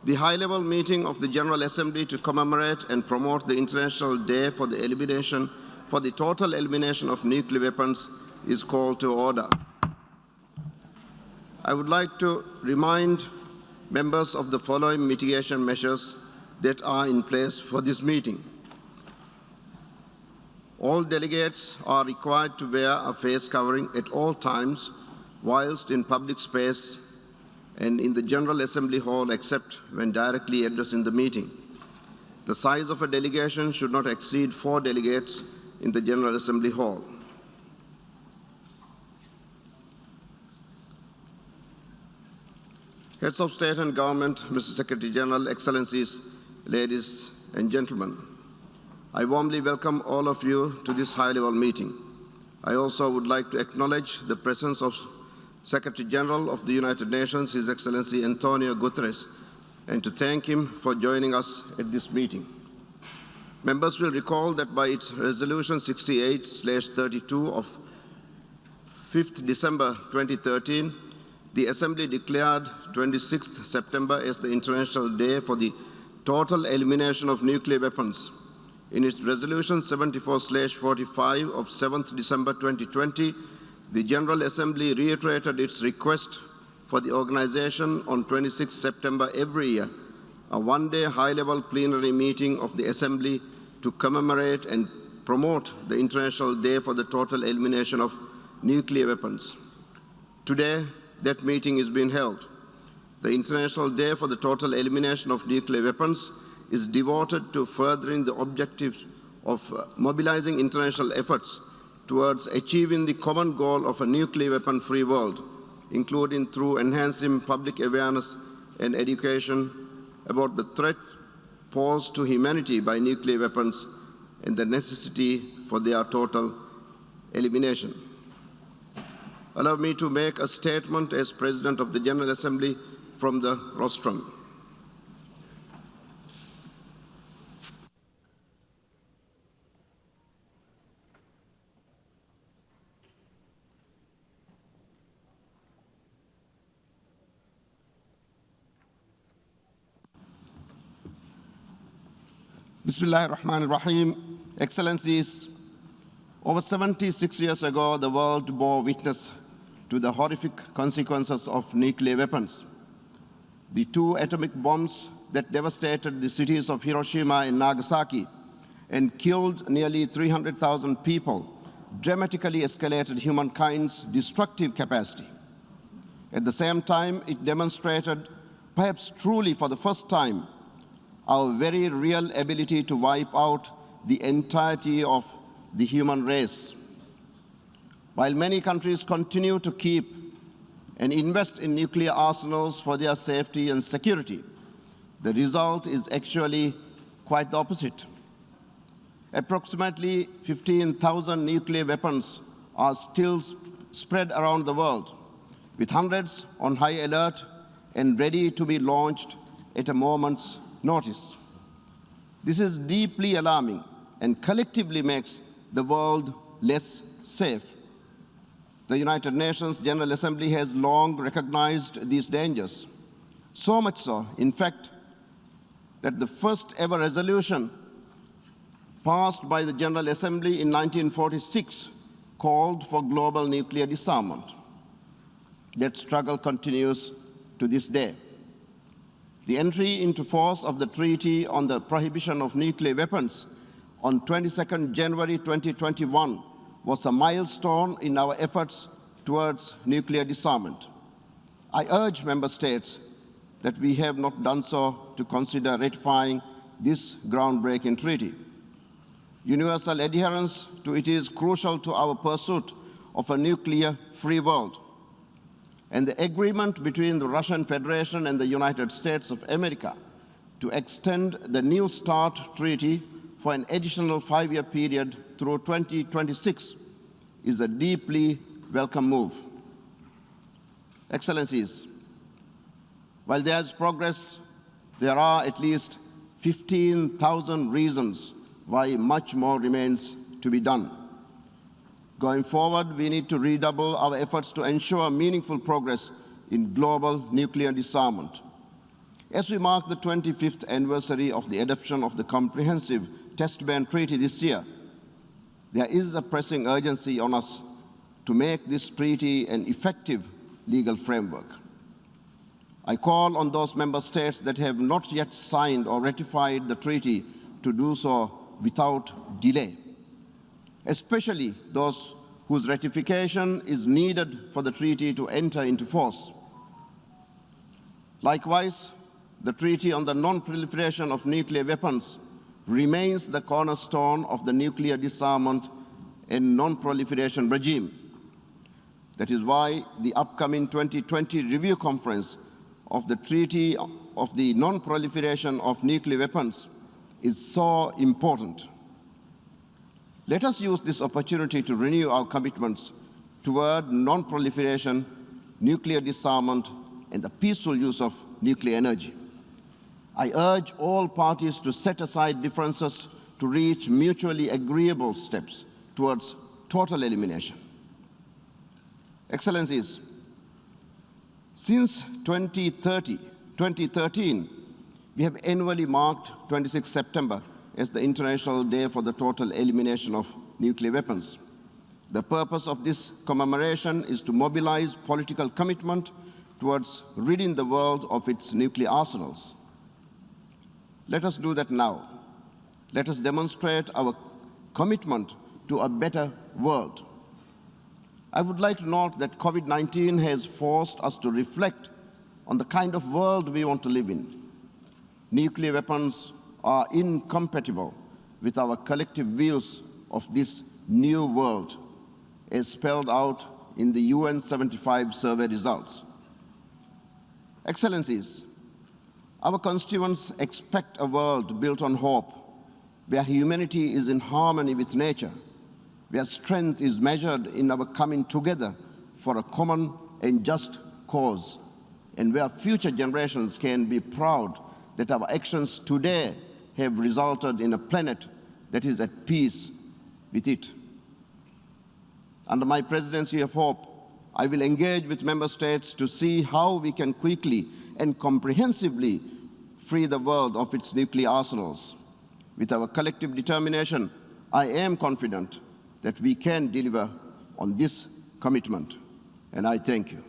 The high-level meeting of the General Assembly to commemorate and promote the International Day for the total elimination of nuclear weapons is called to order. I would like to remind members of the following mitigation measures that are in place for this meeting. All delegates are required to wear a face covering at all times whilst in public space and in the General Assembly Hall except when directly addressing the meeting. The size of a delegation should not exceed 4 delegates in the General Assembly Hall. Heads of State and Government, Mr. Secretary General, Excellencies, ladies and gentlemen, I warmly welcome all of you to this high-level meeting. I also would like to acknowledge the presence of Secretary General of the United Nations, His Excellency Antonio Guterres, and to thank him for joining us at this meeting. Members will recall that by its Resolution 68/32 of 5th December 2013, the Assembly declared 26th September as the International Day for the total elimination of nuclear weapons. In its Resolution 74/45 of 7th December 2020, the General Assembly reiterated its request for the organization on 26 September every year, a one-day high-level plenary meeting of the Assembly to commemorate and promote the International Day for the total elimination of nuclear weapons. Today, that meeting is being held. The International Day for the total elimination of nuclear weapons is devoted to furthering the objectives of mobilizing international efforts towards achieving the common goal of a nuclear weapon-free world, including through enhancing public awareness and education about the threat posed to humanity by nuclear weapons and the necessity for their total elimination. Allow me to make a statement as President of the General Assembly from the rostrum. Bismillahir Rahmanir Rahim. Excellencies, over 76 years ago, the world bore witness to the horrific consequences of nuclear weapons. The 2 atomic bombs that devastated the cities of Hiroshima and Nagasaki and killed nearly 300,000 people dramatically escalated humankind's destructive capacity. At the same time, it demonstrated, perhaps truly for the first time, our very real ability to wipe out the entirety of the human race. While many countries continue to keep and invest in nuclear arsenals for their safety and security, the result is actually quite the opposite. Approximately 15,000 nuclear weapons are still spread around the world, with hundreds on high alert and ready to be launched at a moment's notice. This is deeply alarming and collectively makes the world less safe. The United Nations General Assembly has long recognized these dangers, so much so, in fact, that the first ever resolution passed by the General Assembly in 1946 called for global nuclear disarmament. That struggle continues to this day. The entry into force of the Treaty on the Prohibition of Nuclear Weapons on 22nd January 2021 was a milestone in our efforts towards nuclear disarmament. I urge member states that we have not done so to consider ratifying this groundbreaking treaty. Universal adherence to it is crucial to our pursuit of a nuclear-free world. And the agreement between the Russian Federation and the United States of America to extend the New START Treaty for an additional 5-year period through 2026 is a deeply welcome move. Excellencies, while there is progress, there are at least 15,000 reasons why much more remains to be done. Going forward, we need to redouble our efforts to ensure meaningful progress in global nuclear disarmament. As we mark the 25th anniversary of the adoption of the Comprehensive Test Ban Treaty this year, there is a pressing urgency on us to make this treaty an effective legal framework. I call on those member states that have not yet signed or ratified the treaty to do so without delay, especially those whose ratification is needed for the treaty to enter into force. Likewise, the Treaty on the Non-Proliferation of Nuclear Weapons remains the cornerstone of the nuclear disarmament and non-proliferation regime. That is why the upcoming 2020 review conference of the Treaty of the Non-Proliferation of Nuclear Weapons is so important. Let us use this opportunity to renew our commitments toward non-proliferation, nuclear disarmament, and the peaceful use of nuclear energy. I urge all parties to set aside differences to reach mutually agreeable steps towards total elimination. Excellencies, since 2013, we have annually marked 26 September as the International Day for the Total Elimination of Nuclear Weapons. The purpose of this commemoration is to mobilize political commitment towards ridding the world of its nuclear arsenals. Let us do that now. Let us demonstrate our commitment to a better world. I would like to note that COVID-19 has forced us to reflect on the kind of world we want to live in. Nuclear weapons are incompatible with our collective views of this new world, as spelled out in the UN 75 survey results. Excellencies, our constituents expect a world built on hope, where humanity is in harmony with nature, where strength is measured in our coming together for a common and just cause, and where future generations can be proud that our actions today have resulted in a planet that is at peace with it. Under my presidency of hope, I will engage with member states to see how we can quickly and comprehensively free the world of its nuclear arsenals. With our collective determination, I am confident that we can deliver on this commitment, and I thank you.